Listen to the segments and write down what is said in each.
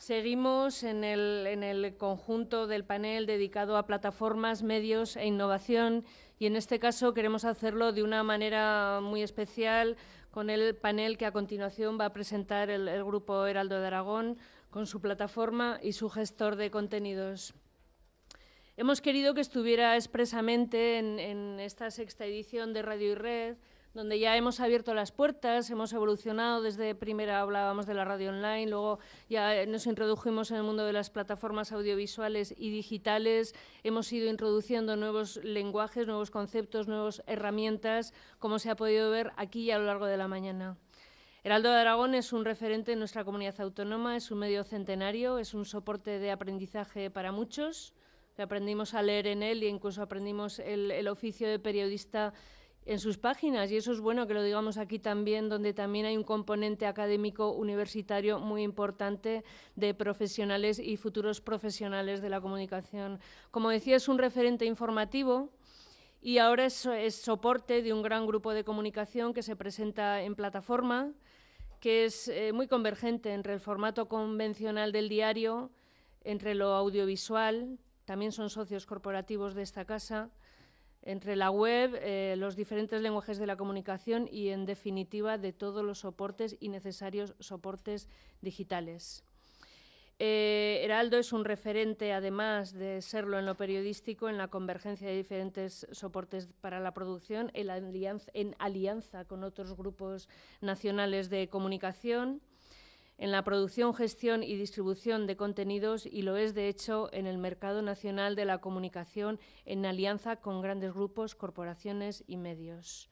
Seguimos en el conjunto del panel dedicado a plataformas, medios e innovación, y en este caso queremos hacerlo de una manera muy especial con el panel que a continuación va a presentar el Grupo Heraldo de Aragón con su plataforma y su gestor de contenidos. Hemos querido que estuviera expresamente en esta sexta edición de Radio y Red, donde ya hemos abierto las puertas, hemos evolucionado. Desde primera hablábamos de la radio online, luego ya nos introdujimos en el mundo de las plataformas audiovisuales y digitales, hemos ido introduciendo nuevos lenguajes, nuevos conceptos, nuevas herramientas, como se ha podido ver aquí y a lo largo de la mañana. Heraldo de Aragón es un referente en nuestra comunidad autónoma, es un medio centenario, es un soporte de aprendizaje para muchos, que aprendimos a leer en él e incluso aprendimos el oficio de periodista en sus páginas, y eso es bueno que lo digamos aquí también, donde también hay un componente académico universitario muy importante de profesionales y futuros profesionales de la comunicación. Como decía, es un referente informativo y ahora es soporte de un gran grupo de comunicación que se presenta en plataforma, que es muy convergente entre el formato convencional del diario, entre lo audiovisual, también son socios corporativos de esta casa, entre la web, los diferentes lenguajes de la comunicación y, en definitiva, de todos los soportes y necesarios soportes digitales. Heraldo es un referente, además de serlo en lo periodístico, en la convergencia de diferentes soportes para la producción, en alianza con otros grupos nacionales de comunicación, en la producción, gestión y distribución de contenidos, y lo es, de hecho, en el mercado nacional de la comunicación, en alianza con grandes grupos, corporaciones y medios.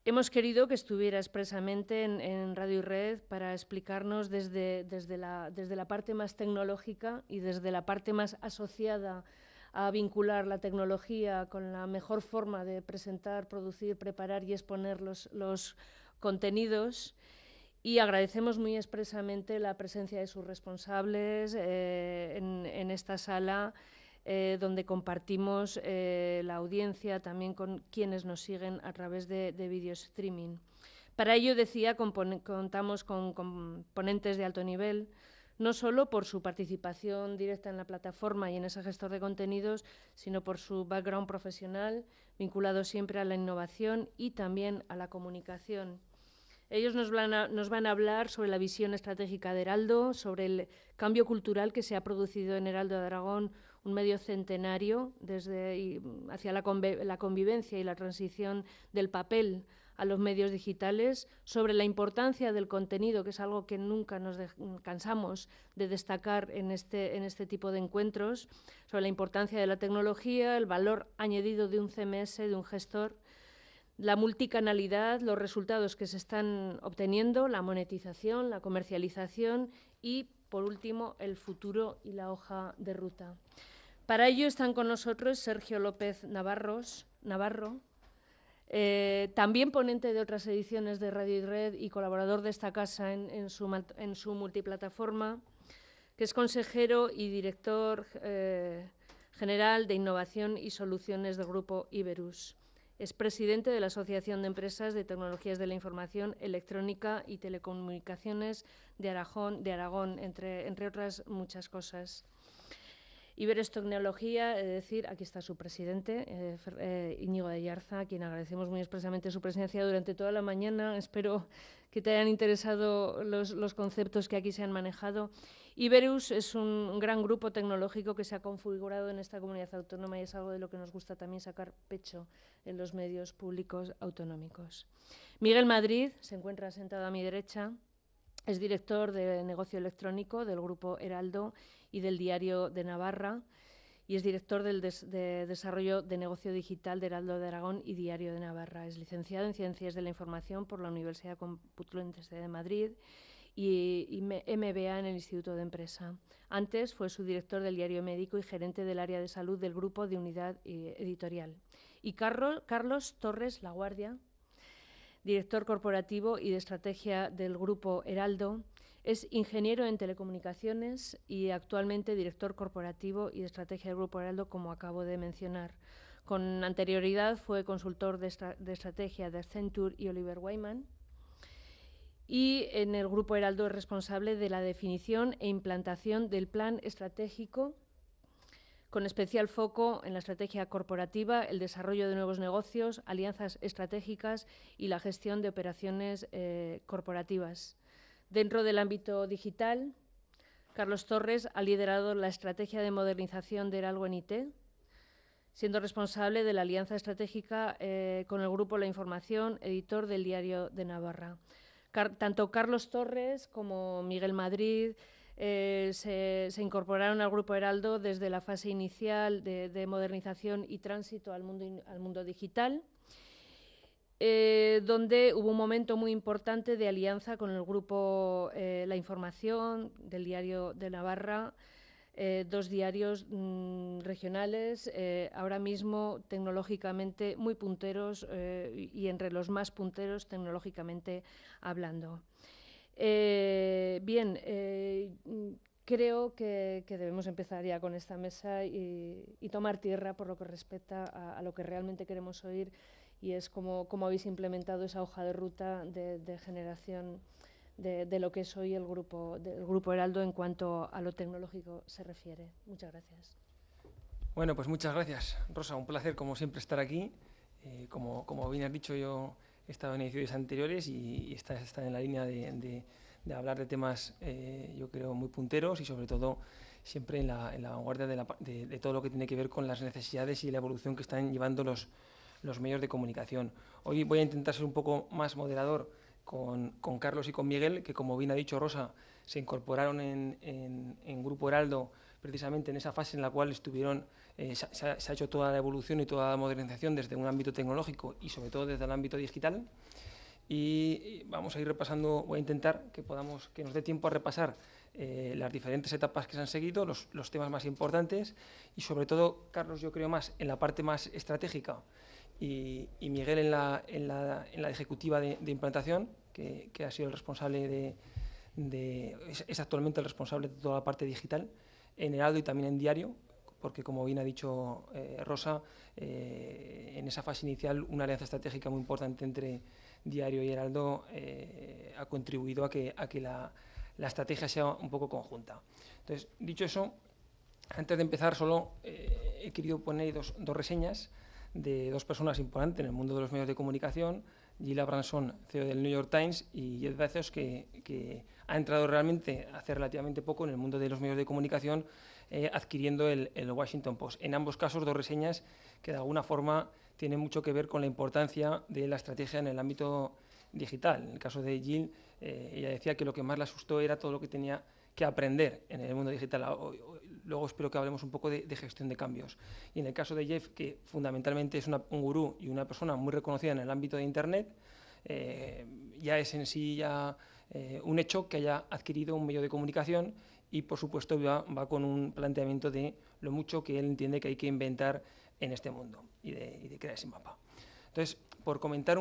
Hemos querido que estuviera expresamente en Radio y Red para explicarnos desde la parte más tecnológica y desde la parte más asociada a vincular la tecnología con la mejor forma de presentar, producir, preparar y exponer los contenidos. Y agradecemos muy expresamente la presencia de sus responsables en esta sala, donde compartimos la audiencia también con quienes nos siguen a través de video streaming. Para ello, decía, contamos con ponentes de alto nivel, no solo por su participación directa en la plataforma y en ese gestor de contenidos, sino por su background profesional, vinculado siempre a la innovación y también a la comunicación. Ellos nos van a hablar sobre la visión estratégica de Heraldo, sobre el cambio cultural que se ha producido en Heraldo de Aragón, un medio centenario, hacia la convivencia y la transición del papel a los medios digitales, sobre la importancia del contenido, que es algo que nunca nos cansamos de destacar en este tipo de encuentros, sobre la importancia de la tecnología, el valor añadido de un CMS, de un gestor, la multicanalidad, los resultados que se están obteniendo, la monetización, la comercialización y, por último, el futuro y la hoja de ruta. Para ello están con nosotros Sergio López Navarro, también ponente de otras ediciones de Radio y Red y colaborador de esta casa en su multiplataforma, que es consejero y director general de Innovación y Soluciones del Grupo Iberus. Es presidente de la Asociación de Empresas de Tecnologías de la Información, Electrónica y Telecomunicaciones de Aragón, entre otras muchas cosas. Iberus Tecnología, es decir, aquí está su presidente, Íñigo de Yarza, a quien agradecemos muy expresamente su presencia durante toda la mañana. Espero que te hayan interesado los conceptos que aquí se han manejado. Iberus es un gran grupo tecnológico que se ha configurado en esta comunidad autónoma y es algo de lo que nos gusta también sacar pecho en los medios públicos autonómicos. Miguel Madrid se encuentra sentado a mi derecha. Es director de negocio electrónico del Grupo Heraldo y del Diario de Navarra, y es director de desarrollo de negocio digital de Heraldo de Aragón y Diario de Navarra. Es licenciado en Ciencias de la Información por la Universidad Complutense de Madrid y MBA en el Instituto de Empresa. Antes fue subdirector del Diario Médico y gerente del área de salud del Grupo de Unidad Editorial. Y Carlos Torres Laguardia, director corporativo y de estrategia del Grupo Heraldo, es ingeniero en telecomunicaciones y actualmente director corporativo y de estrategia del Grupo Heraldo, como acabo de mencionar. Con anterioridad fue consultor de estrategia de Accenture y Oliver Wyman. y en el Grupo Heraldo es responsable de la definición e implantación del plan estratégico, con especial foco en la estrategia corporativa, el desarrollo de nuevos negocios, alianzas estratégicas y la gestión de operaciones corporativas. Dentro del ámbito digital, Carlos Torres ha liderado la estrategia de modernización de Heraldo en IT, siendo responsable de la alianza estratégica con el Grupo La Información, editor del Diario de Navarra. Tanto Carlos Torres como Miguel Madrid se incorporaron al Grupo Heraldo desde la fase inicial de modernización y tránsito al mundo digital, donde hubo un momento muy importante de alianza con el Grupo La Información del Diario de Navarra, dos diarios regionales, ahora mismo tecnológicamente muy punteros y entre los más punteros tecnológicamente hablando. Bien, creo que debemos empezar ya con esta mesa y tomar tierra por lo que respecta a lo que realmente queremos oír, y es cómo habéis implementado esa hoja de ruta de generación de lo que es hoy el Grupo Heraldo en cuanto a lo tecnológico se refiere. Muchas gracias. Bueno, pues muchas gracias, Rosa. Un placer, como siempre, estar aquí. Como bien has dicho, yo he estado en ediciones anteriores y está en la línea de hablar de temas, yo creo, muy punteros y, sobre todo, siempre en la vanguardia de todo lo que tiene que ver con las necesidades y la evolución que están llevando los medios de comunicación. Hoy voy a intentar ser un poco más moderador con Carlos y con Miguel, que, como bien ha dicho Rosa, se incorporaron en Grupo Heraldo precisamente en esa fase en la cual estuvieron, se ha hecho toda la evolución y toda la modernización desde un ámbito tecnológico y sobre todo desde el ámbito digital. Y vamos a ir repasando, voy a intentar que nos dé tiempo a repasar las diferentes etapas que se han seguido, los temas más importantes y, sobre todo, Carlos, yo creo más en la parte más estratégica y Miguel en la ejecutiva de implantación, que ha sido el responsable es actualmente el responsable de toda la parte digital en Heraldo y también en Diario, porque, como bien ha dicho Rosa, en esa fase inicial una alianza estratégica muy importante entre Diario y Heraldo ha contribuido a que la estrategia sea un poco conjunta. Entonces, dicho eso, antes de empezar, solo he querido poner dos reseñas de dos personas importantes en el mundo de los medios de comunicación: Jill Abramson, CEO del New York Times, y Jeff Bezos, que ha entrado realmente hace relativamente poco en el mundo de los medios de comunicación, adquiriendo el Washington Post. En ambos casos, dos reseñas que de alguna forma tienen mucho que ver con la importancia de la estrategia en el ámbito digital. En el caso de Jill, ella decía que lo que más le asustó era todo lo que tenía que aprender en el mundo digital. Luego espero que hablemos un poco de gestión de cambios. Y en el caso de Jeff, que fundamentalmente es un gurú y una persona muy reconocida en el ámbito de Internet, ya es en sí un hecho que haya adquirido un medio de comunicación y, por supuesto, va con un planteamiento de lo mucho que él entiende que hay que inventar en este mundo y de crear ese mapa. Entonces, por comentar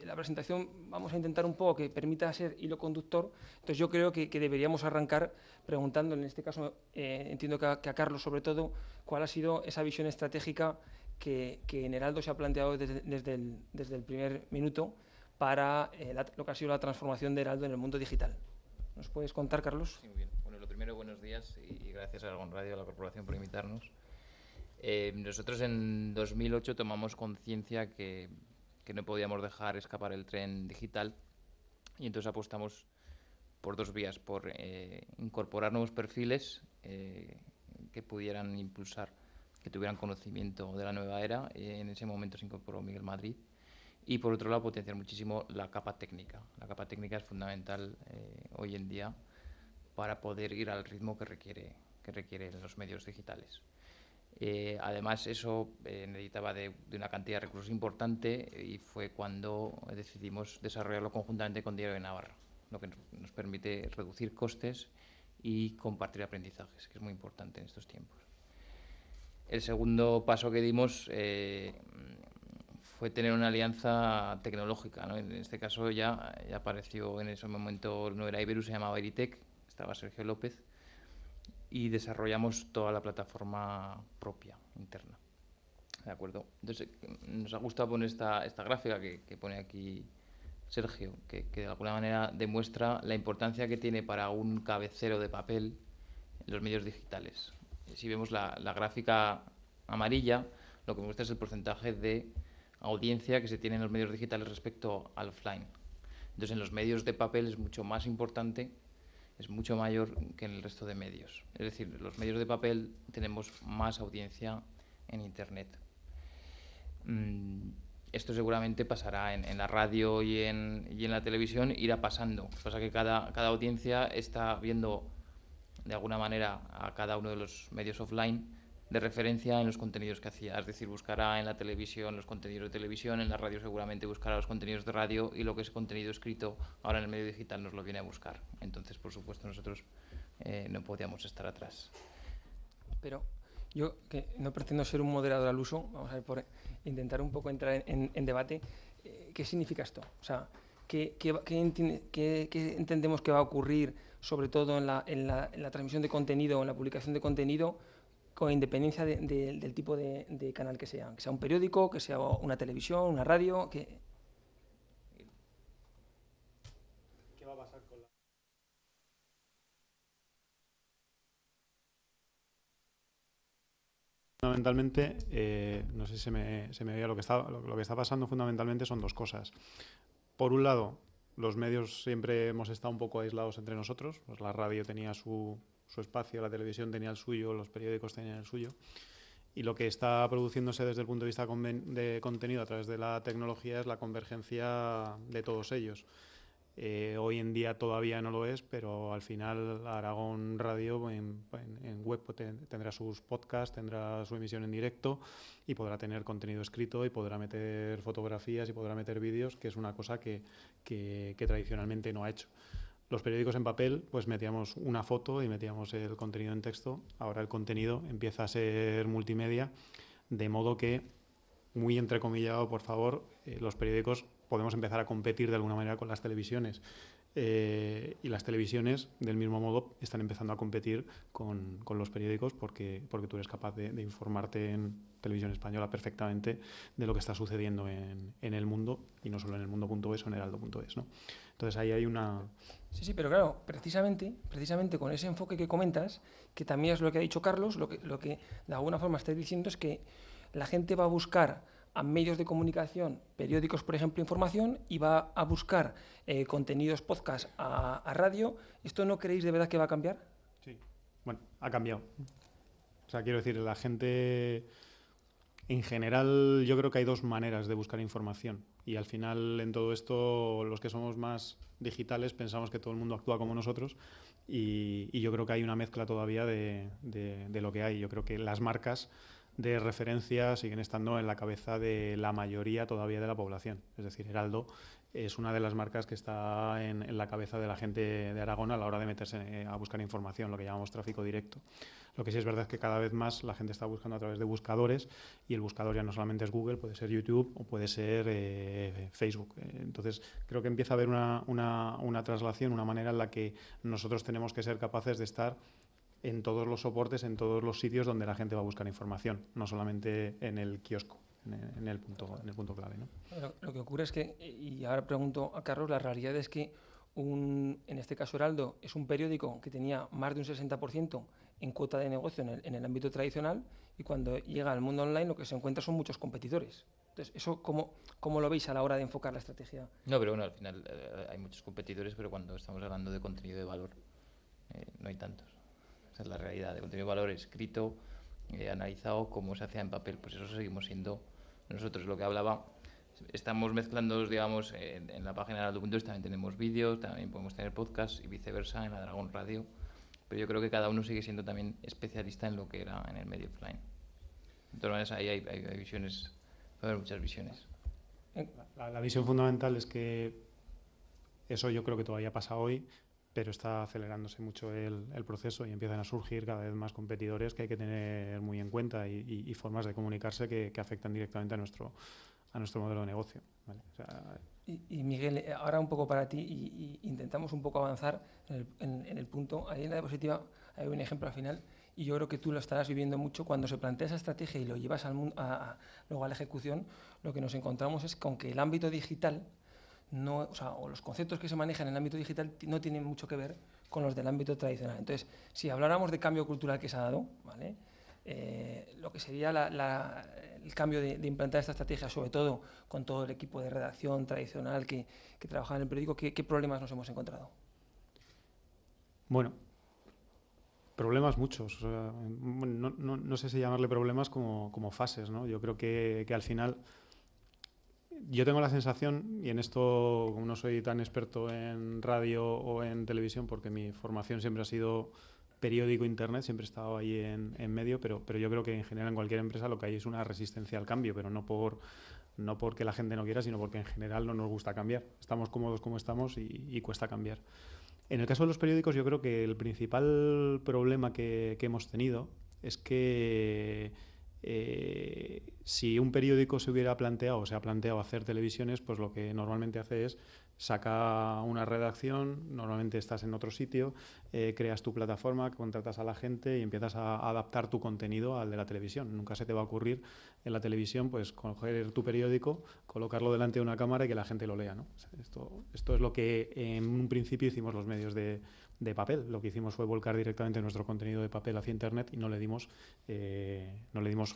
la presentación, vamos a intentar un poco que permita ser hilo conductor. Entonces, yo creo que deberíamos arrancar preguntando, en este caso, entiendo que a Carlos sobre todo, cuál ha sido esa visión estratégica que en Heraldo se ha planteado desde el primer minuto para lo que ha sido la transformación de Heraldo en el mundo digital. ¿Nos puedes contar, Carlos? Sí, muy bien. Bueno, lo primero, buenos días y gracias a Aragón Radio, a la corporación, por invitarnos. Nosotros en 2008 tomamos conciencia que no podíamos dejar escapar el tren digital y entonces apostamos por dos vías: por incorporar nuevos perfiles que pudieran impulsar, que tuvieran conocimiento de la nueva era. En ese momento se incorporó Miguel Madrid. Y, por otro lado, potenciar muchísimo la capa técnica. La capa técnica es fundamental hoy en día para poder ir al ritmo que requieren los medios digitales. Además, eso necesitaba de una cantidad de recursos importante y fue cuando decidimos desarrollarlo conjuntamente con Diario de Navarra, lo que nos permite reducir costes y compartir aprendizajes, que es muy importante en estos tiempos. El segundo paso que dimos fue tener una alianza tecnológica, ¿no? En este caso ya apareció en ese momento, no era Iberus, se llamaba Iritec, estaba Sergio López, y desarrollamos toda la plataforma propia, interna. ¿De acuerdo? Entonces, nos ha gustado poner esta gráfica que pone aquí Sergio, que de alguna manera demuestra la importancia que tiene para un cabecero de papel los medios digitales. Si vemos la gráfica amarilla, lo que muestra es el porcentaje de audiencia que se tiene en los medios digitales respecto al offline. Entonces, en los medios de papel es mucho más importante, es mucho mayor que en el resto de medios. Es decir, los medios de papel tenemos más audiencia en Internet. Esto seguramente pasará en la radio y en la televisión, irá pasando. Lo que pasa es que cada audiencia está viendo de alguna manera a cada uno de los medios offline de referencia en los contenidos que hacía. Es decir, buscará en la televisión los contenidos de televisión, en la radio seguramente buscará los contenidos de radio, y lo que es contenido escrito ahora en el medio digital nos lo viene a buscar. Entonces, por supuesto, nosotros no podíamos estar atrás. Pero yo, que no pretendo ser un moderador al uso, vamos a ver, por intentar un poco entrar en debate, ¿qué significa esto? O sea, ¿qué entendemos que va a ocurrir, sobre todo en la transmisión de contenido, en la publicación de contenido, con independencia del tipo de canal que sea un periódico, que sea una televisión, una radio? ¿Qué va a pasar con la...? Fundamentalmente, no sé si se me veía lo que está pasando. Fundamentalmente son dos cosas. Por un lado, los medios siempre hemos estado un poco aislados entre nosotros. Pues la radio tenía su espacio, la televisión tenía el suyo, los periódicos tenían el suyo. Y lo que está produciéndose desde el punto de vista de contenido a través de la tecnología es la convergencia de todos ellos. Hoy en día todavía no lo es, pero al final Aragón Radio en web tendrá sus podcasts, tendrá su emisión en directo y podrá tener contenido escrito y podrá meter fotografías y podrá meter vídeos, que es una cosa que tradicionalmente no ha hecho. Los periódicos en papel, pues metíamos una foto y metíamos el contenido en texto. Ahora el contenido empieza a ser multimedia, de modo que, muy entrecomillado, por favor, los periódicos podemos empezar a competir de alguna manera con las televisiones. Y las televisiones, del mismo modo, están empezando a competir con los periódicos porque tú eres capaz de informarte en televisión española perfectamente de lo que está sucediendo en el mundo, y no solo en el mundo.es o en heraldo.es, ¿no? Entonces ahí hay una... Sí, pero claro, precisamente con ese enfoque que comentas, que también es lo que ha dicho Carlos, lo que de alguna forma estáis diciendo es que la gente va a buscar a medios de comunicación, periódicos, por ejemplo, información, y va a buscar contenidos podcast a radio. ¿Esto no creéis de verdad que va a cambiar? Sí, bueno, ha cambiado. O sea, quiero decir, la gente... En general, yo creo que hay dos maneras de buscar información, y al final en todo esto los que somos más digitales pensamos que todo el mundo actúa como nosotros, y yo creo que hay una mezcla todavía de lo que hay. Yo creo que las marcas de referencia siguen estando en la cabeza de la mayoría todavía de la población. Es decir, Heraldo es una de las marcas que está en la cabeza de la gente de Aragón a la hora de meterse a buscar información, lo que llamamos tráfico directo. Lo que sí es verdad es que cada vez más la gente está buscando a través de buscadores, y el buscador ya no solamente es Google, puede ser YouTube o puede ser Facebook. Entonces creo que empieza a haber una traslación, una manera en la que nosotros tenemos que ser capaces de estar en todos los soportes, en todos los sitios donde la gente va a buscar información, no solamente en el kiosco, en el punto clave, ¿no? Lo que ocurre es que, y ahora pregunto a Carlos, la realidad es que en este caso Heraldo es un periódico que tenía más de un 60% en cuota de negocio en el ámbito tradicional, y cuando llega al mundo online lo que se encuentra son muchos competidores. Entonces, ¿eso cómo lo veis a la hora de enfocar la estrategia? No, pero bueno, al final hay muchos competidores, pero cuando estamos hablando de contenido de valor no hay tantos. Esa es la realidad, de contenido de valor escrito, analizado, como se hacía en papel. Pues eso seguimos siendo nosotros. Lo que hablaba, estamos mezclando, digamos, en la página de Heraldo.es también tenemos vídeos, también podemos tener podcasts y viceversa en la Dragón Radio. Pero yo creo que cada uno sigue siendo también especialista en lo que era en el medio offline. De todas maneras, ahí hay visiones, puede haber muchas visiones. La visión fundamental es que eso yo creo que todavía pasa hoy, pero está acelerándose mucho el proceso y empiezan a surgir cada vez más competidores que hay que tener muy en cuenta, y formas de comunicarse que afectan directamente a nuestro modelo de negocio, ¿vale? O sea, y Miguel, ahora un poco para ti, y intentamos un poco avanzar en el punto. Ahí en la diapositiva hay un ejemplo al final, y yo creo que tú lo estarás viviendo mucho. Cuando se plantea esa estrategia y lo llevas luego a la ejecución, lo que nos encontramos es con que el ámbito digital no, o los conceptos que se manejan en el ámbito digital no tienen mucho que ver con los del ámbito tradicional. Entonces, si habláramos de cambio cultural que se ha dado, ¿vale? Lo que sería el cambio de implantar esta estrategia, sobre todo con todo el equipo de redacción tradicional que trabajaba en el periódico, ¿qué problemas nos hemos encontrado? Bueno, problemas muchos. No sé si llamarle problemas como fases, ¿no? Yo creo que al final... Yo tengo la sensación, y en esto como no soy tan experto en radio o en televisión, porque mi formación siempre ha sido periódico, internet, siempre he estado ahí en medio, pero yo creo que en general en cualquier empresa lo que hay es una resistencia al cambio, pero no porque la gente no quiera, sino porque en general no nos gusta cambiar. Estamos cómodos como estamos y cuesta cambiar. En el caso de los periódicos, yo creo que el principal problema que hemos tenido es que si un periódico se hubiera planteado o se ha planteado hacer televisiones, pues lo que normalmente hace es saca una redacción, normalmente estás en otro sitio, creas tu plataforma, contratas a la gente y empiezas a adaptar tu contenido al de la televisión. Nunca se te va a ocurrir en la televisión pues coger tu periódico, colocarlo delante de una cámara y que la gente lo lea, ¿no? Esto es lo que en un principio hicimos los medios de papel. Lo que hicimos fue volcar directamente nuestro contenido de papel hacia internet y no le dimos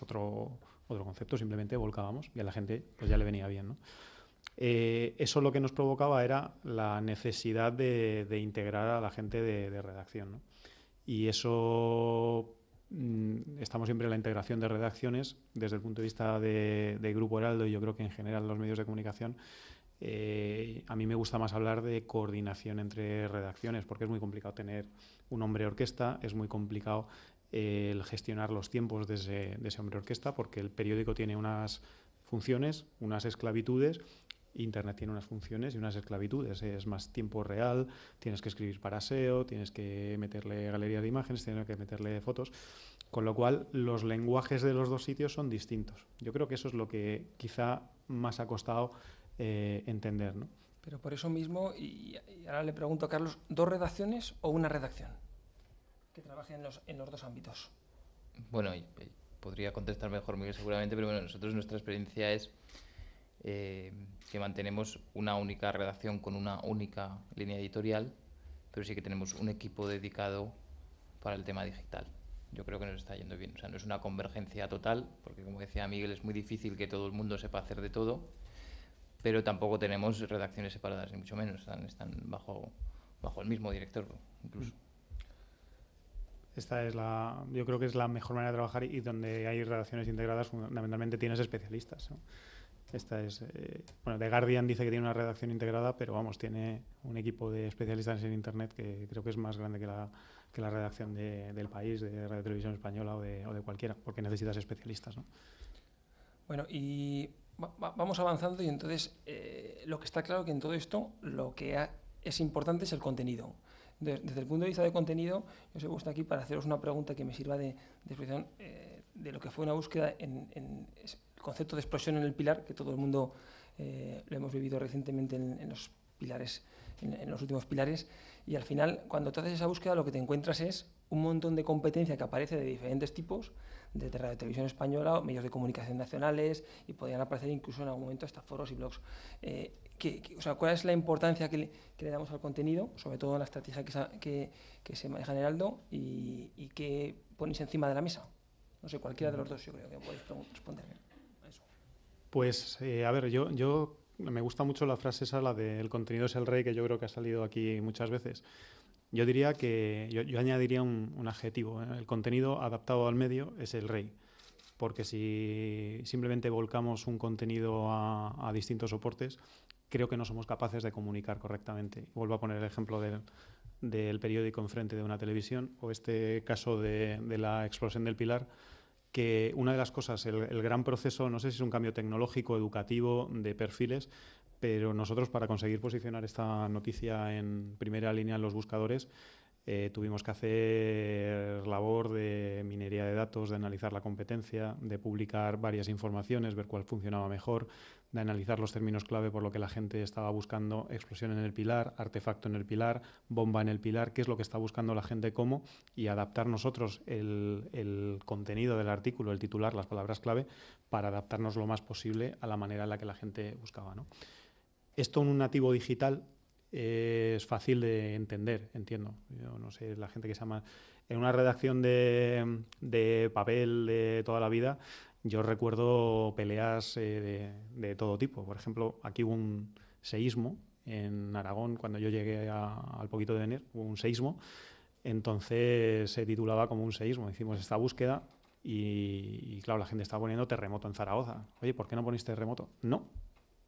otro concepto, simplemente volcábamos y a la gente pues ya le venía bien, ¿no? Eso lo que nos provocaba era la necesidad de integrar a la gente de redacción, ¿no? Y eso estamos siempre en la integración de redacciones desde el punto de vista de Grupo Heraldo, y yo creo que en general los medios de comunicación. A mí me gusta más hablar de coordinación entre redacciones, porque es muy complicado tener un hombre orquesta, es muy complicado el gestionar los tiempos de ese hombre orquesta, porque el periódico tiene unas funciones, unas esclavitudes, Internet tiene unas funciones y unas esclavitudes. Es más tiempo real, tienes que escribir para SEO, tienes que meterle galería de imágenes, tienes que meterle fotos, con lo cual los lenguajes de los dos sitios son distintos. Yo creo que eso es lo que quizá más ha costado entender, ¿no? Pero por eso mismo, y ahora le pregunto a Carlos, ¿2 redacciones o una redacción que trabaje en los dos ámbitos? Bueno, podría contestar mejor Miguel seguramente, pero bueno, nosotros nuestra experiencia es que mantenemos una única redacción con una única línea editorial, pero sí que tenemos un equipo dedicado para el tema digital. Yo creo que nos está yendo bien. O sea, no es una convergencia total, porque como decía Miguel, es muy difícil que todo el mundo sepa hacer de todo, pero tampoco tenemos redacciones separadas, ni mucho menos. Están bajo el mismo director, incluso. Yo creo que es la mejor manera de trabajar, y donde hay redacciones integradas fundamentalmente tienes especialistas, ¿no? The Guardian dice que tiene una redacción integrada, pero vamos, tiene un equipo de especialistas en Internet que creo que es más grande que la redacción del País, de Radio Televisión Española o de cualquiera, porque necesitas especialistas, ¿no? Bueno, y vamos avanzando, y entonces lo que está claro que en todo esto lo que es importante es el contenido. Desde el punto de vista de contenido, yo os he puesto aquí para haceros una pregunta que me sirva de explicación de lo que fue una búsqueda en el concepto de explosión en el pilar, que todo el mundo lo hemos vivido recientemente en los pilares, en los últimos pilares, y al final, cuando tú haces esa búsqueda, lo que te encuentras es un montón de competencia que aparece de diferentes tipos, desde Radio Televisión Española, medios de comunicación nacionales, y podrían aparecer incluso en algún momento hasta foros y blogs. ¿Cuál es la importancia que le damos al contenido, sobre todo en la estrategia que se maneja en Heraldo, y qué ponéis encima de la mesa? No sé, cualquiera de los dos yo creo que podéis responderme a eso. Pues, a ver, yo me gusta mucho la frase esa, la de el contenido es el rey, que yo creo que ha salido aquí muchas veces. Yo diría que, yo añadiría un adjetivo, ¿eh? El contenido adaptado al medio es el rey, porque si simplemente volcamos un contenido a distintos soportes, creo que no somos capaces de comunicar correctamente. Vuelvo a poner el ejemplo del periódico enfrente de una televisión, o este caso de la explosión del pilar, que una de las cosas, el gran proceso, no sé si es un cambio tecnológico, educativo, de perfiles, pero nosotros, para conseguir posicionar esta noticia en primera línea en los buscadores, tuvimos que hacer labor de minería de datos, de analizar la competencia, de publicar varias informaciones, ver cuál funcionaba mejor, de analizar los términos clave por lo que la gente estaba buscando: explosión en el pilar, artefacto en el pilar, bomba en el pilar, qué es lo que está buscando la gente, cómo, y adaptar nosotros el contenido del artículo, el titular, las palabras clave, para adaptarnos lo más posible a la manera en la que la gente buscaba, ¿no? Esto en un nativo digital es fácil de entender, entiendo. Yo no sé, la gente que se llama... En una redacción de papel de toda la vida, yo recuerdo peleas de todo tipo. Por ejemplo, aquí hubo un seísmo en Aragón, cuando yo llegué al poquito de venir, hubo un seísmo. Entonces se titulaba como un seísmo. Hicimos esta búsqueda y claro, la gente estaba poniendo terremoto en Zaragoza. Oye, ¿por qué no ponéis terremoto? No,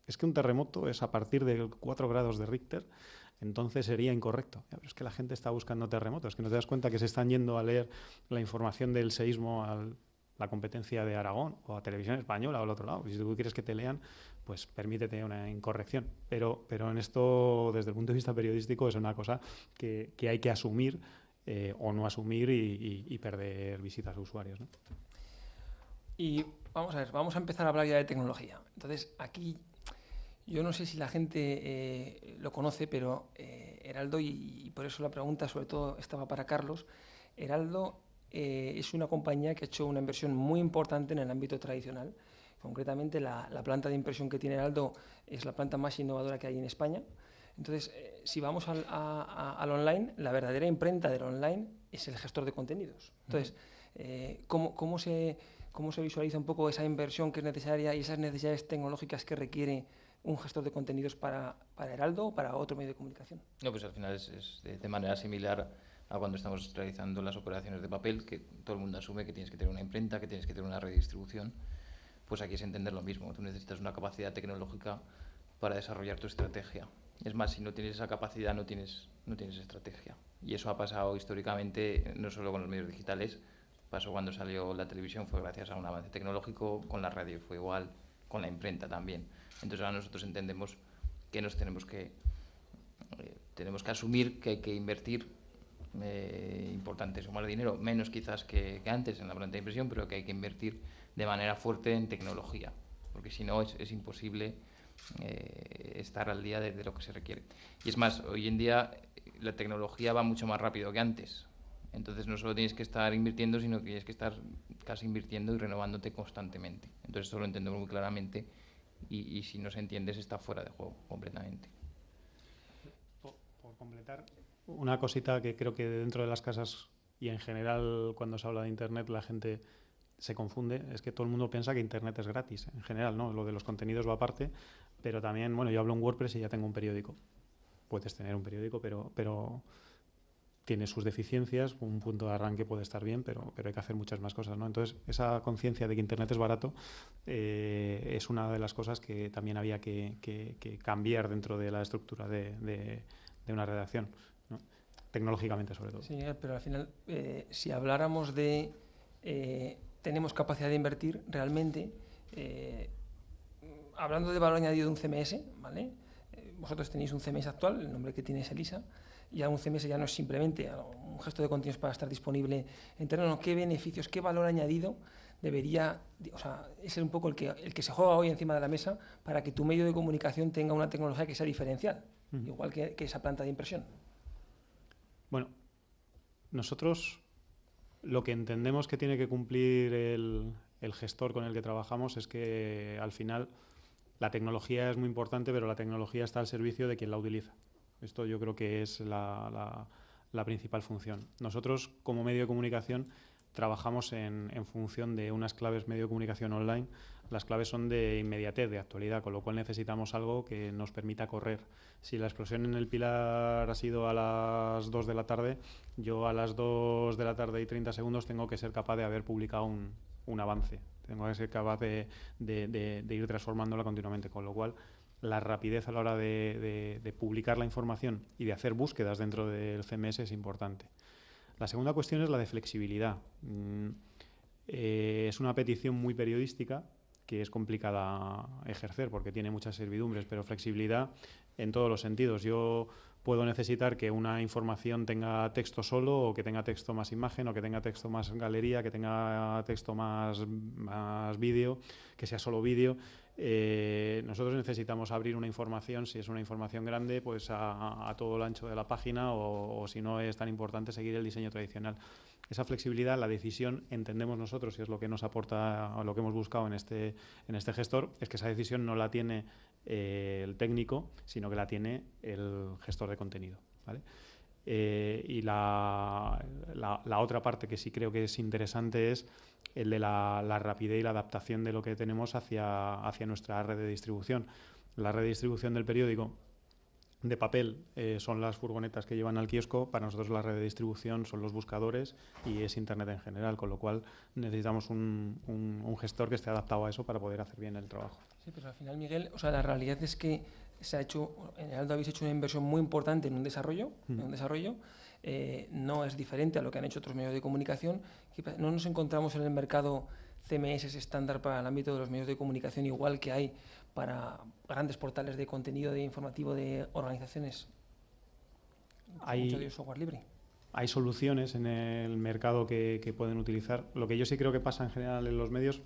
es que un terremoto es a partir de 4 grados de Richter, entonces sería incorrecto. Pero es que la gente está buscando terremotos, es que no te das cuenta que se están yendo a leer la información del seísmo a la competencia de Aragón o a Televisión Española o al otro lado. Y si tú quieres que te lean, pues permítete una incorrección. Pero en esto, desde el punto de vista periodístico, es una cosa que hay que asumir o no asumir y perder visitas a usuarios, ¿no? Y vamos a ver, vamos a empezar a hablar ya de tecnología. Entonces, aquí yo no sé si la gente lo conoce, pero Heraldo, y por eso la pregunta sobre todo estaba para Carlos, Heraldo es una compañía que ha hecho una inversión muy importante en el ámbito tradicional. Concretamente, la planta de impresión que tiene Heraldo es la planta más innovadora que hay en España. Entonces, si vamos al online, la verdadera imprenta del online es el gestor de contenidos. Entonces, ¿cómo se visualiza un poco esa inversión que es necesaria y esas necesidades tecnológicas que requiere un gestor de contenidos para Heraldo o para otro medio de comunicación? No, pues al final es de manera similar a cuando estamos realizando las operaciones de papel, que todo el mundo asume que tienes que tener una imprenta, que tienes que tener una redistribución. Pues aquí es entender lo mismo. Tú necesitas una capacidad tecnológica para desarrollar tu estrategia. Es más, si no tienes esa capacidad, no tienes estrategia. Y eso ha pasado históricamente, no solo con los medios digitales, pasó cuando salió la televisión, fue gracias a un avance tecnológico, con la radio fue igual, con la imprenta también. Entonces ahora nosotros entendemos que tenemos que asumir que hay que invertir importante sumar dinero, menos quizás que antes en la planta de impresión, pero que hay que invertir de manera fuerte en tecnología, porque si no es imposible estar al día de lo que se requiere. Y es más, hoy en día la tecnología va mucho más rápido que antes, entonces no solo tienes que estar invirtiendo, sino que tienes que estar casi invirtiendo y renovándote constantemente. Entonces esto lo entendemos muy claramente y si no se entiende está fuera de juego completamente. Por completar, una cosita que creo que dentro de las casas y en general cuando se habla de Internet la gente se confunde, es que todo el mundo piensa que Internet es gratis, en general, ¿no? Lo de los contenidos va aparte, pero también, bueno, yo hablo en WordPress y ya tengo un periódico. Puedes tener un periódico, pero tiene sus deficiencias, un punto de arranque puede estar bien, pero hay que hacer muchas más cosas, ¿no? Entonces, esa conciencia de que Internet es barato es una de las cosas que también había que cambiar dentro de la estructura de una redacción, ¿no? Tecnológicamente, sobre todo. Sí, pero al final, si habláramos de tenemos capacidad de invertir realmente, hablando de valor añadido de un CMS, ¿vale? Vosotros tenéis un CMS actual, el nombre que tiene es Elisa, y ya un CMS ya no es simplemente un gesto de contenidos para estar disponible en terreno. ¿Qué beneficios, qué valor añadido debería, o sea, es un poco el que se juega hoy encima de la mesa para que tu medio de comunicación tenga una tecnología que sea diferencial, igual que esa planta de impresión? Bueno, nosotros lo que entendemos que tiene que cumplir el gestor con el que trabajamos es que al final la tecnología es muy importante, pero la tecnología está al servicio de quien la utiliza. Esto yo creo que es la principal función. Nosotros, como medio de comunicación, trabajamos en función de unas claves medio de comunicación online. Las claves son de inmediatez, de actualidad, con lo cual necesitamos algo que nos permita correr. Si la explosión en el Pilar ha sido a las 2 de la tarde, yo a las 2 de la tarde y 30 segundos tengo que ser capaz de haber publicado un avance. Tengo que ser capaz de ir transformándola continuamente, con lo cual la rapidez a la hora de publicar la información y de hacer búsquedas dentro del CMS es importante. La segunda cuestión es la de flexibilidad. Es una petición muy periodística que es complicada ejercer porque tiene muchas servidumbres, pero flexibilidad en todos los sentidos. Yo puedo necesitar que una información tenga texto solo, o que tenga texto más imagen, o que tenga texto más galería, que tenga texto más vídeo, que sea solo vídeo. Nosotros necesitamos abrir una información, si es una información grande, pues a todo el ancho de la página, o si no es tan importante, seguir el diseño tradicional. Esa flexibilidad, la decisión, entendemos nosotros, y es lo que nos aporta, o lo que hemos buscado en este gestor, es que esa decisión no la tiene el técnico, sino que la tiene el gestor de contenido, ¿vale? Y la otra parte que sí creo que es interesante es el de la rapidez y la adaptación de lo que tenemos hacia nuestra red de distribución. La red de distribución del periódico de papel son las furgonetas que llevan al kiosco. Para nosotros la red de distribución son los buscadores y es Internet en general, con lo cual necesitamos un gestor que esté adaptado a eso para poder hacer bien el trabajo. Sí, pero al final, Miguel, o sea, la realidad es que en Heraldo habéis hecho una inversión muy importante en un desarrollo, no es diferente a lo que han hecho otros medios de comunicación. No nos encontramos en el mercado CMS estándar para el ámbito de los medios de comunicación, igual que hay para grandes portales de contenido de informativo de organizaciones. Hay mucho de software libre. Hay soluciones en el mercado que pueden utilizar. Lo que yo sí creo que pasa en general en los medios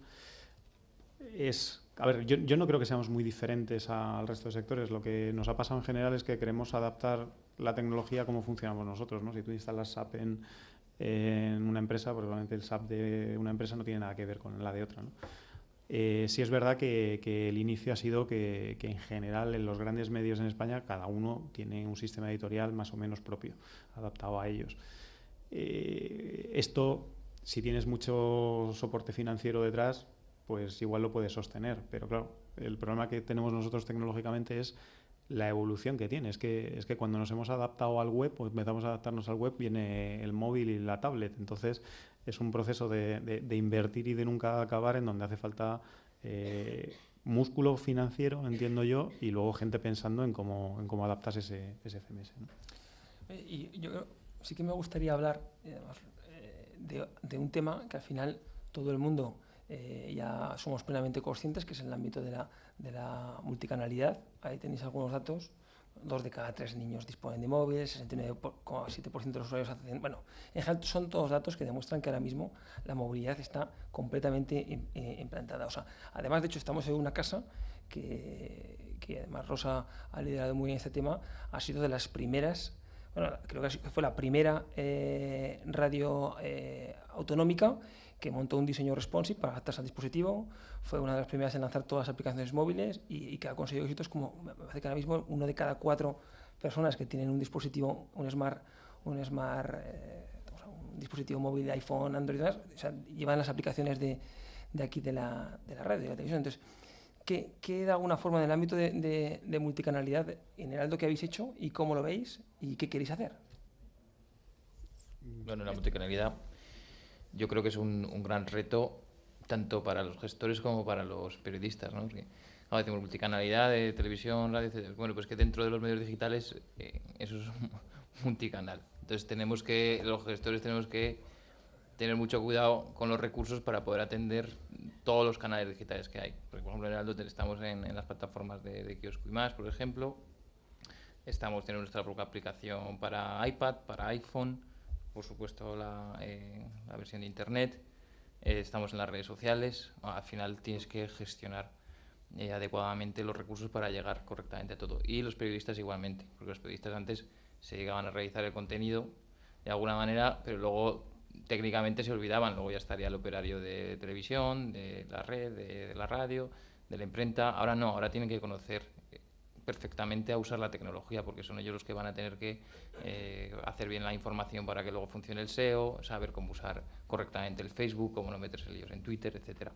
es... A ver, yo no creo que seamos muy diferentes al resto de sectores. Lo que nos ha pasado en general es que queremos adaptar la tecnología a cómo funcionamos nosotros, ¿no? Si tú instalas SAP en una empresa, pues obviamente el SAP de una empresa no tiene nada que ver con la de otra, ¿no? Sí es verdad que el inicio ha sido que en general en los grandes medios en España cada uno tiene un sistema editorial más o menos propio, adaptado a ellos. Esto, si tienes mucho soporte financiero detrás, pues igual lo puedes sostener. Pero claro, el problema que tenemos nosotros tecnológicamente es la evolución que tiene. Es que cuando nos hemos adaptado al web, o empezamos a adaptarnos al web, viene el móvil y la tablet. Entonces es un proceso de invertir y de nunca acabar, en donde hace falta músculo financiero, entiendo yo, y luego gente pensando en cómo adaptas ese CMS, ¿no? Y yo sí que me gustaría hablar de un tema que al final todo el mundo ya somos plenamente conscientes, que es el ámbito de la multicanalidad. Ahí tenéis algunos datos. 2 de cada 3 niños disponen de móviles, 69,7% de los usuarios hacen... Bueno, en general son todos datos que demuestran que ahora mismo la movilidad está completamente implantada. O sea, además, de hecho, estamos en una casa que además Rosa ha liderado muy bien este tema, ha sido de las primeras, bueno, creo que fue la primera radio autonómica que montó un diseño responsive para adaptarse al dispositivo. Fue una de las primeras en lanzar todas las aplicaciones móviles y que ha conseguido éxitos como, me parece que ahora mismo 1 de cada 4 personas que tienen un dispositivo, un dispositivo móvil de iPhone, Android, o sea, llevan las aplicaciones de aquí de la radio, de la televisión. Entonces, ¿qué de alguna forma en el ámbito de multicanalidad en Heraldo que habéis hecho y cómo lo veis y qué queréis hacer? Bueno, la multicanalidad yo creo que es un gran reto tanto para los gestores como para los periodistas, ¿no? Porque, decimos multicanalidad de televisión, radio, etc. Bueno, pues que dentro de los medios digitales eso es multicanal. Entonces los gestores tenemos que tener mucho cuidado con los recursos para poder atender todos los canales digitales que hay. Porque, por ejemplo, en Heraldo estamos en las plataformas de Kiosco y más, por ejemplo. Tenemos nuestra propia aplicación para iPad, para iPhone, por supuesto la versión de Internet. Estamos en las redes sociales. Al final tienes que gestionar adecuadamente los recursos para llegar correctamente a todo. Y los periodistas igualmente, porque los periodistas antes se llegaban a realizar el contenido de alguna manera, pero luego técnicamente se olvidaban. Luego ya estaría el operario de televisión, de la red, de la radio, de la imprenta. Ahora no, ahora tienen que conocer perfectamente a usar la tecnología, porque son ellos los que van a tener que hacer bien la información para que luego funcione el SEO, saber cómo usar correctamente el Facebook, cómo no meterse líos en Twitter, etcétera.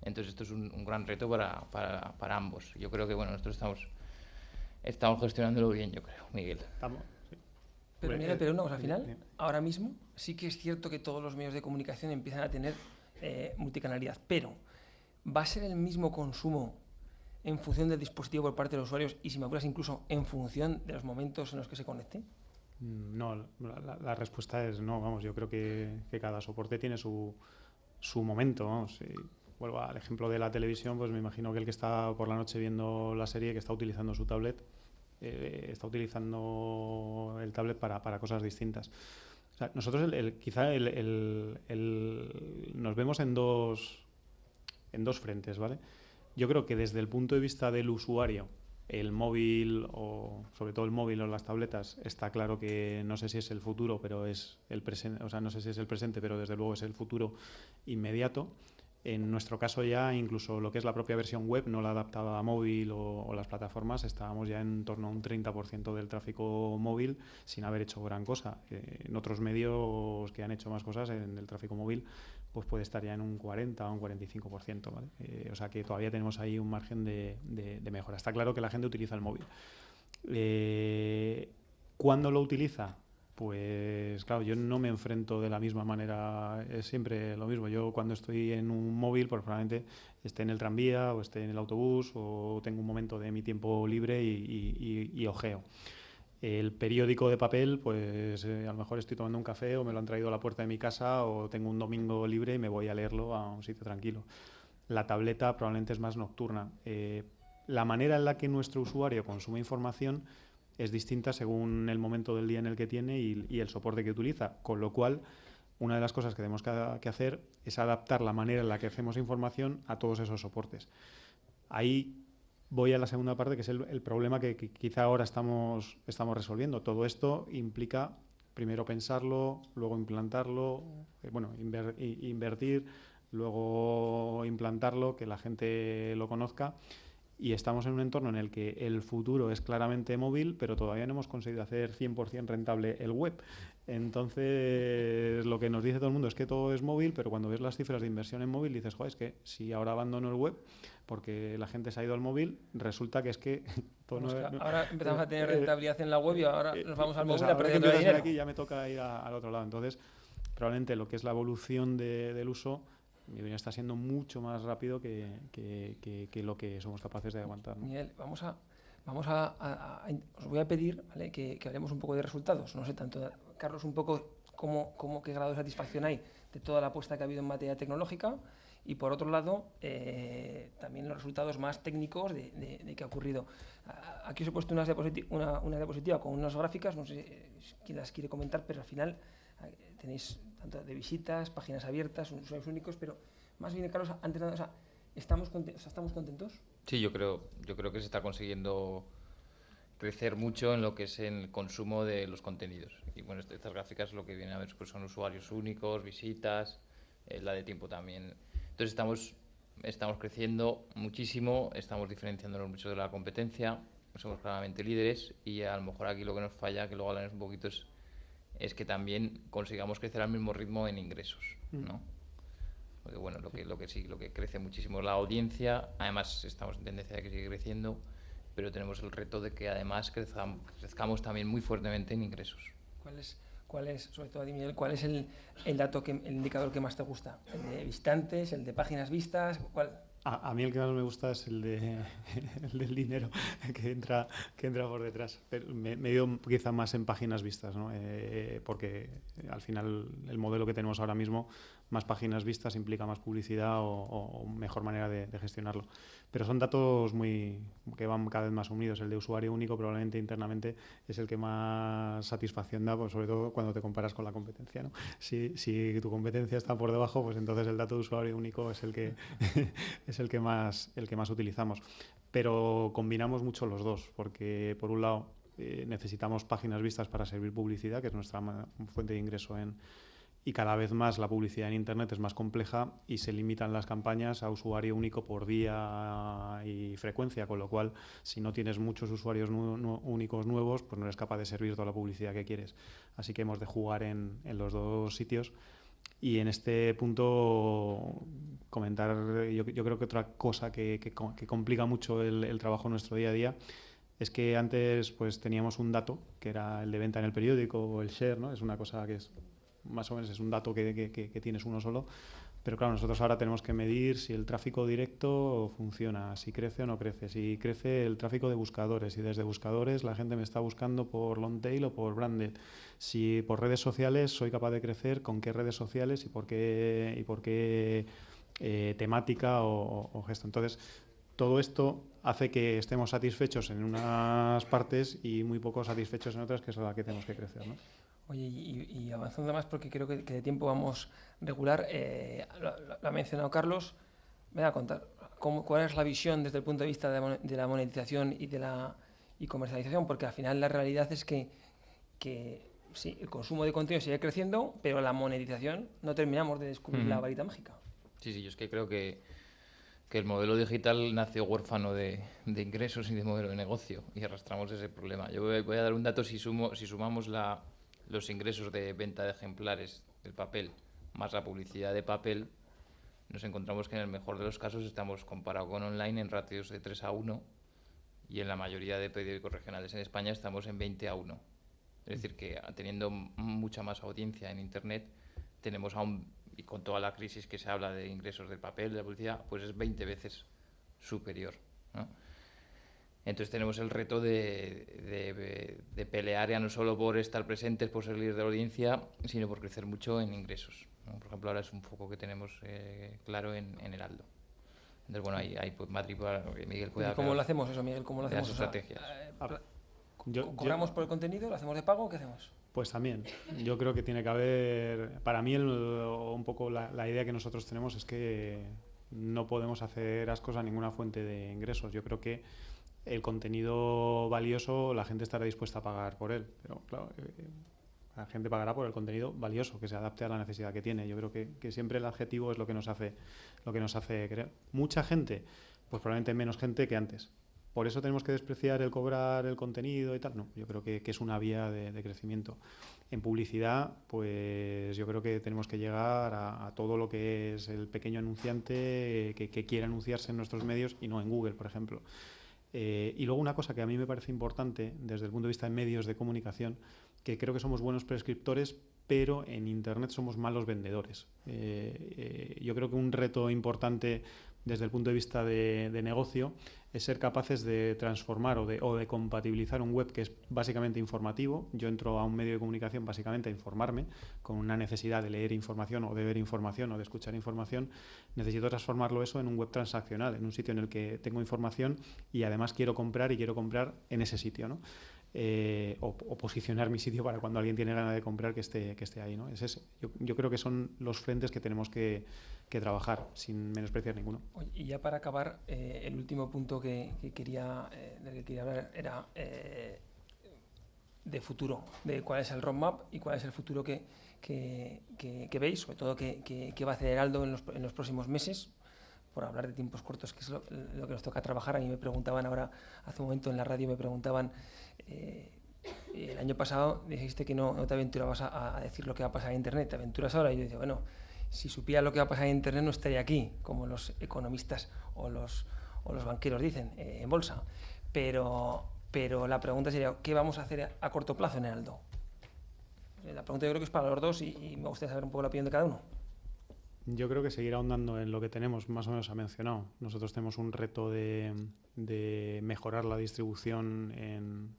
Entonces esto es un gran reto para ambos. Yo creo que nosotros estamos gestionándolo bien, yo creo, Miguel. Sí. Pero no, al final, ahora mismo sí que es cierto que todos los medios de comunicación empiezan a tener multicanalidad, pero ¿va a ser el mismo consumo en función del dispositivo por parte de los usuarios y, si me apuras, incluso en función de los momentos en los que se conecte? No, la respuesta es no. Vamos, yo creo que cada soporte tiene su momento. Vamos. Si vuelvo al ejemplo de la televisión, pues me imagino que el que está por la noche viendo la serie, que está utilizando su tablet, está utilizando el tablet para cosas distintas. O sea, nosotros quizá nos vemos en dos frentes, ¿vale? Yo creo que desde el punto de vista del usuario, el móvil, o sobre todo el móvil o las tabletas, está claro que no sé si es el futuro, pero es el presente. O sea, no sé si es el presente, pero desde luego es el futuro inmediato. En nuestro caso ya incluso lo que es la propia versión web, no la adaptada a móvil o las plataformas, estábamos ya en torno a un 30% del tráfico móvil sin haber hecho gran cosa. En otros medios que han hecho más cosas en el tráfico móvil pues puede estar ya en un 40 o un 45%, ¿vale? O sea que todavía tenemos ahí un margen de mejora. Está claro que la gente utiliza el móvil. ¿Cuándo lo utiliza? Pues claro, yo no me enfrento de la misma manera, es siempre lo mismo. Yo cuando estoy en un móvil, pues probablemente esté en el tranvía o esté en el autobús o tengo un momento de mi tiempo libre y ojeo. El periódico de papel, pues a lo mejor estoy tomando un café o me lo han traído a la puerta de mi casa o tengo un domingo libre y me voy a leerlo a un sitio tranquilo. La tableta probablemente es más nocturna. La manera en la que nuestro usuario consume información es distinta según el momento del día en el que tiene y el soporte que utiliza, con lo cual una de las cosas que tenemos que hacer es adaptar la manera en la que hacemos información a todos esos soportes. Ahí voy a la segunda parte, que es el problema que quizá ahora estamos resolviendo. Todo esto implica primero pensarlo, luego implantarlo, invertir, luego implantarlo, que la gente lo conozca. Y estamos en un entorno en el que el futuro es claramente móvil, pero todavía no hemos conseguido hacer 100% rentable el web. Entonces, lo que nos dice todo el mundo es que todo es móvil, pero cuando ves las cifras de inversión en móvil dices, joder, es que si ahora abandono el web porque la gente se ha ido al móvil, resulta que es que... ahora empezamos a tener rentabilidad en la web y ahora nos vamos al móvil a perder perder dinero. Aquí ya me toca ir al otro lado. Entonces, probablemente lo que es la evolución del uso... mi opinión está siendo mucho más rápido que lo que somos capaces de aguantar, ¿no? Miguel, os voy a pedir, ¿vale?, que hablemos un poco de resultados. No sé, tanto, Carlos, un poco qué grado de satisfacción hay de toda la apuesta que ha habido en materia tecnológica y, por otro lado, también los resultados más técnicos de qué ha ocurrido. Aquí os he puesto una diapositiva con unas gráficas, no sé quién las quiere comentar, pero al final tenéis tanto de visitas, páginas abiertas, usuarios únicos, pero más bien, Carlos, antes de nada, ¿estamos contentos? Sí, yo creo que se está consiguiendo crecer mucho en lo que es el consumo de los contenidos. Y bueno, estas gráficas lo que vienen a ver pues son usuarios únicos, visitas, la de tiempo también. Entonces estamos creciendo muchísimo, estamos diferenciándonos mucho de la competencia, somos claramente líderes y a lo mejor aquí lo que nos falla, que luego hablaremos un poquito, es que también consigamos crecer al mismo ritmo en ingresos, ¿no? Porque bueno, lo que crece muchísimo es la audiencia, además estamos en tendencia de que sigue creciendo, pero tenemos el reto de que además crezcamos también muy fuertemente en ingresos. ¿Cuál es, sobre todo a ti, Miguel, cuál es el indicador que más te gusta? ¿El de visitantes, el de páginas vistas? ¿Cuál? A mí el que más me gusta es el del dinero que entra por detrás. Pero me he ido quizá más en páginas vistas, ¿no? Porque al final el modelo que tenemos ahora mismo, más páginas vistas implica más publicidad o mejor manera de gestionarlo. Pero son datos que van cada vez más unidos. El de usuario único probablemente internamente es el que más satisfacción da, pues sobre todo cuando te comparas con la competencia, ¿no? Si tu competencia está por debajo, pues entonces el dato de usuario único es el que es el que más utilizamos. Pero combinamos mucho los dos, porque por un lado necesitamos páginas vistas para servir publicidad, que es nuestra fuente de ingreso y cada vez más la publicidad en Internet es más compleja y se limitan las campañas a usuario único por día y frecuencia, con lo cual si no tienes muchos usuarios únicos nuevos, pues no eres capaz de servir toda la publicidad que quieres. Así que hemos de jugar en los dos sitios. Y en este punto comentar, yo creo que otra cosa que complica mucho el trabajo nuestro día a día es que antes pues teníamos un dato que era el de venta en el periódico o el share, ¿no? Es una cosa que es más o menos es un dato que tienes uno solo, pero claro, nosotros ahora tenemos que medir si el tráfico directo funciona, si crece o no crece, si crece el tráfico de buscadores, si desde buscadores la gente me está buscando por long tail o por branded, si por redes sociales soy capaz de crecer, con qué redes sociales y por qué temática o gesto. Entonces, todo esto hace que estemos satisfechos en unas partes y muy poco satisfechos en otras, que es la que tenemos que crecer, ¿no? Oye, y avanzando más, porque creo que de tiempo vamos regular, lo ha mencionado Carlos, me va a contar cuál es la visión desde el punto de vista de la monetización y de la comercialización, porque al final la realidad es que sí, el consumo de contenido sigue creciendo, pero la monetización no terminamos de descubrir la varita mágica. Sí, yo es que creo que el modelo digital nació huérfano de ingresos y de modelo de negocio y arrastramos ese problema. Yo voy a dar un dato: si sumamos los ingresos de venta de ejemplares del papel más la publicidad de papel, nos encontramos que en el mejor de los casos estamos, comparado con online, en ratios de 3:1, y en la mayoría de periódicos regionales en España estamos en 20:1. Es decir, que teniendo mucha más audiencia en Internet, tenemos aún, y con toda la crisis que se habla de ingresos del papel, de la publicidad, pues es 20 veces superior, ¿no? Entonces tenemos el reto de pelear ya no solo por estar presentes, por ser líder de la audiencia, sino por crecer mucho en ingresos, ¿no? Por ejemplo, ahora es un foco que tenemos claro en Heraldo. Entonces, bueno, ahí pues Madrid, Miguel puede... ¿Y cómo lo hacemos eso, Miguel? ¿Cómo lo hacemos? Las estrategias. ¿Cobramos por el contenido? ¿Lo hacemos de pago? ¿Qué hacemos? Pues también. Yo creo que tiene que haber... Para mí, un poco la idea que nosotros tenemos es que no podemos hacer ascos a ninguna fuente de ingresos. Yo creo que el contenido valioso, la gente estará dispuesta a pagar por él. Pero, claro, la gente pagará por el contenido valioso, que se adapte a la necesidad que tiene. Yo creo que siempre el adjetivo es lo que nos hace creer. Mucha gente, pues probablemente menos gente que antes. ¿Por eso tenemos que despreciar el cobrar el contenido y tal? No, yo creo que es una vía de crecimiento. En publicidad, pues yo creo que tenemos que llegar a todo lo que es el pequeño anunciante que quiere anunciarse en nuestros medios y no en Google, por ejemplo. Y luego una cosa que a mí me parece importante desde el punto de vista de medios de comunicación, que creo que somos buenos prescriptores, pero en Internet somos malos vendedores. Yo creo que un reto importante desde el punto de vista de negocio es ser capaces de transformar o de compatibilizar un web que es básicamente informativo. Yo entro a un medio de comunicación básicamente a informarme, con una necesidad de leer información o de ver información o de escuchar información. Necesito transformarlo eso en un web transaccional, en un sitio en el que tengo información y además quiero comprar en ese sitio, ¿no? O posicionar mi sitio para cuando alguien tiene ganas de comprar que esté ahí, ¿no? Yo creo que son los frentes que tenemos que trabajar, sin menospreciar ninguno. Oye, y ya para acabar, el último punto del que quería hablar era de futuro, de cuál es el roadmap y cuál es el futuro que veis, sobre todo que va a hacer Heraldo en los próximos meses, por hablar de tiempos cortos, que es lo que nos toca trabajar. A mí me preguntaban ahora, hace un momento en la radio, el año pasado dijiste que no te aventurabas a decir lo que va a pasar en Internet, te aventuras ahora. Y yo decía, bueno, si supiera lo que va a pasar en Internet no estaría aquí, como los economistas o los banqueros dicen, en bolsa. Pero la pregunta sería, ¿qué vamos a hacer a corto plazo en Heraldo? La pregunta yo creo que es para los dos y me gustaría saber un poco la opinión de cada uno. Yo creo que seguir ahondando en lo que tenemos, más o menos ha mencionado. Nosotros tenemos un reto de mejorar la distribución en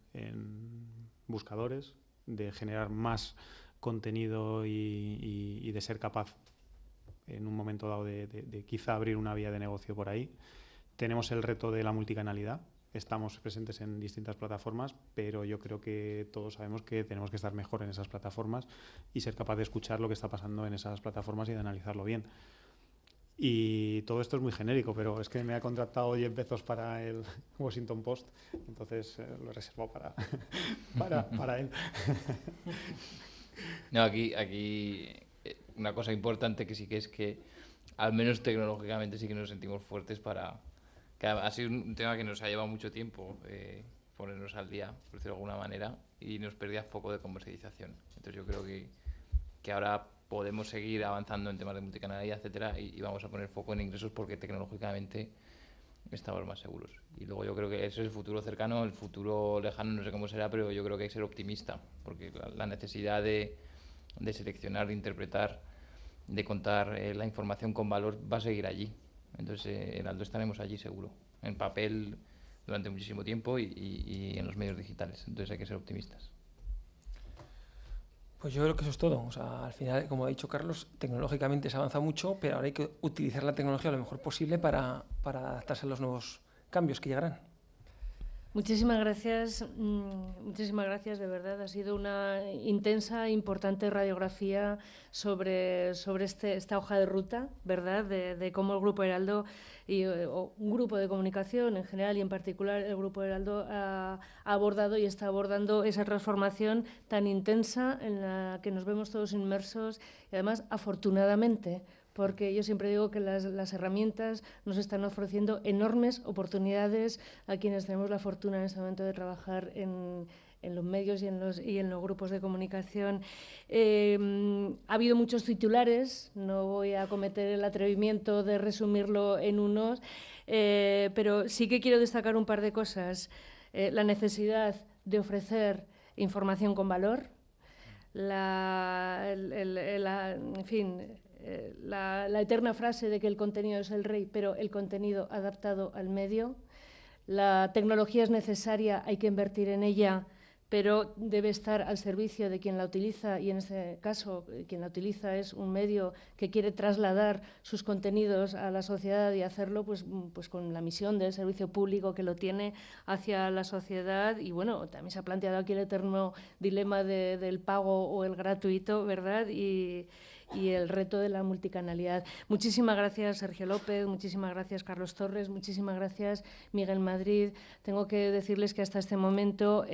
buscadores, de generar más contenido y de ser capaz en un momento dado de quizá abrir una vía de negocio por ahí. Tenemos el reto de la multicanalidad. Estamos presentes en distintas plataformas, pero yo creo que todos sabemos que tenemos que estar mejor en esas plataformas y ser capaz de escuchar lo que está pasando en esas plataformas y de analizarlo bien. Y todo esto es muy genérico, pero es que me ha contratado Jeff Bezos para el Washington Post, entonces lo he reservado para él. No, aquí una cosa importante que sí que es que, al menos tecnológicamente, sí que nos sentimos fuertes que ha sido un tema que nos ha llevado mucho tiempo ponernos al día, por decirlo de alguna manera, y nos perdía foco de comercialización. Entonces yo creo que ahora podemos seguir avanzando en temas de multicanalidad, etcétera, y vamos a poner foco en ingresos porque tecnológicamente estamos más seguros. Y luego yo creo que ese es el futuro cercano. El futuro lejano no sé cómo será, pero yo creo que hay que ser optimista, porque la necesidad de seleccionar, de interpretar, de contar la información con valor va a seguir allí. Entonces en Heraldo estaremos allí seguro, en papel durante muchísimo tiempo y en los medios digitales. Entonces hay que ser optimistas. Pues yo creo que eso es todo. O sea, al final, como ha dicho Carlos, tecnológicamente se avanza mucho, pero ahora hay que utilizar la tecnología lo mejor posible para adaptarse a los nuevos cambios que llegarán. Muchísimas gracias, de verdad. Ha sido una intensa, importante radiografía sobre esta hoja de ruta, ¿verdad? De cómo el Grupo Heraldo o un grupo de comunicación en general y en particular el Grupo Heraldo ha abordado y está abordando esa transformación tan intensa en la que nos vemos todos inmersos y además, afortunadamente, porque yo siempre digo que las herramientas nos están ofreciendo enormes oportunidades a quienes tenemos la fortuna en este momento de trabajar en los medios y en los grupos de comunicación. Ha habido muchos titulares, no voy a cometer el atrevimiento de resumirlo en unos, pero sí que quiero destacar un par de cosas. La necesidad de ofrecer información con valor, en fin, la eterna frase de que el contenido es el rey, pero el contenido adaptado al medio. La tecnología es necesaria, hay que invertir en ella, pero debe estar al servicio de quien la utiliza, y en este caso quien la utiliza es un medio que quiere trasladar sus contenidos a la sociedad y hacerlo pues con la misión del servicio público que lo tiene hacia la sociedad. Y bueno, también se ha planteado aquí el eterno dilema del pago o el gratuito, ¿verdad? Y el reto de la multicanalidad. Muchísimas gracias, Sergio López, muchísimas gracias, Carlos Torres, muchísimas gracias, Miguel Madrid. Tengo que decirles que hasta este momento,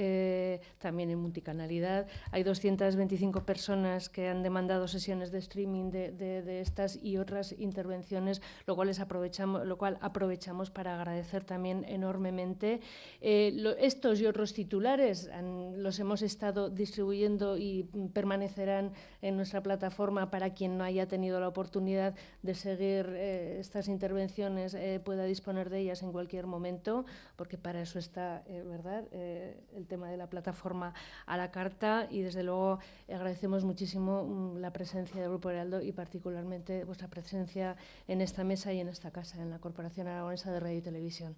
también en multicanalidad, hay 225 personas que han demandado sesiones de streaming de estas y otras intervenciones, lo cual aprovechamos para agradecer también enormemente. Estos y otros titulares los hemos estado distribuyendo y permanecerán en nuestra plataforma para quien no haya tenido la oportunidad de seguir estas intervenciones pueda disponer de ellas en cualquier momento, porque para eso está, ¿verdad?, el tema de la plataforma a la carta. Y desde luego agradecemos muchísimo la presencia del Grupo Heraldo y particularmente vuestra presencia en esta mesa y en esta casa, en la Corporación Aragonesa de Radio y Televisión.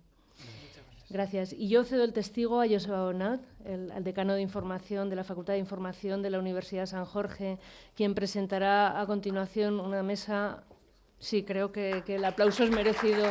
Gracias. Y yo cedo el testigo a Joseba Bonat, al decano de Información de la Facultad de Información de la Universidad San Jorge, quien presentará a continuación una mesa. Sí, creo que el aplauso es merecido.